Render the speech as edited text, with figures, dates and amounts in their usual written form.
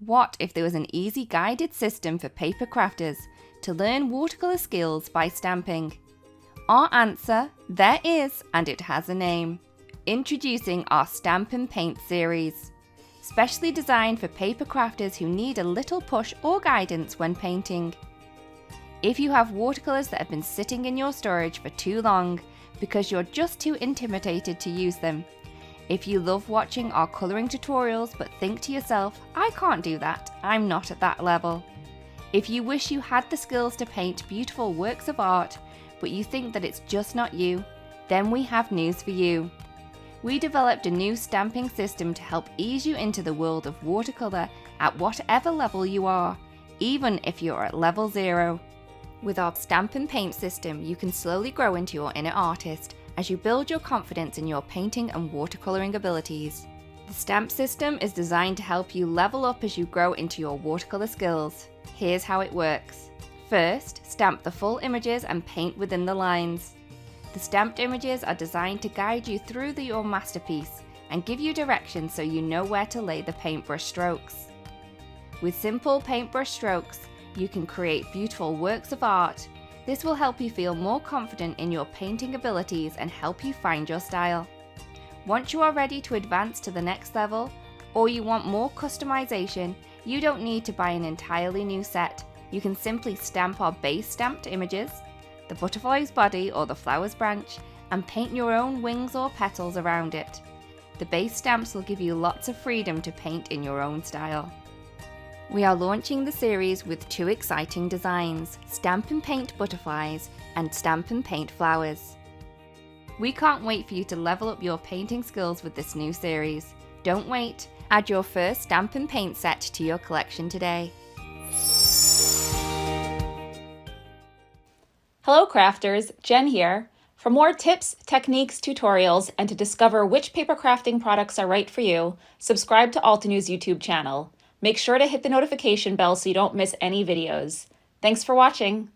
What if there was an easy guided system for paper crafters to learn watercolor skills by stamping? Our answer, there is, and it has a name. Introducing our Stamp and Paint series, specially designed for paper crafters who need a little push or guidance when painting. If you have watercolors that have been sitting in your storage for too long because you're just too intimidated to use them, if you love watching our coloring tutorials but think to yourself, I can't do that, I'm not at that level. If you wish you had the skills to paint beautiful works of art, but you think that it's just not you, then we have news for you. We developed a new stamping system to help ease you into the world of watercolor at whatever level you are, even if you're at level 0. With our Stamp and Paint system, you can slowly grow into your inner artist as you build your confidence in your painting and watercoloring abilities. The stamp system is designed to help you level up as you grow into your watercolor skills. Here's how it works. First, stamp the full images and paint within the lines. The stamped images are designed to guide you through your masterpiece and give you direction so you know where to lay the paintbrush strokes. With simple paintbrush strokes, you can create beautiful works of art. This will help you feel more confident in your painting abilities and help you find your style. Once you are ready to advance to the next level, or you want more customization, you don't need to buy an entirely new set. You can simply stamp our base stamped images, the butterfly's body or the flower's branch, and paint your own wings or petals around it. The base stamps will give you lots of freedom to paint in your own style. We are launching the series with 2 exciting designs, Stamp and Paint butterflies and Stamp and Paint flowers. We can't wait for you to level up your painting skills with this new series. Don't wait, add your first Stamp and Paint set to your collection today. Hello crafters, Jen here. For more tips, techniques, tutorials, and to discover which paper crafting products are right for you, subscribe to Altenew's YouTube channel. Make sure to hit the notification bell so you don't miss any videos. Thanks for watching.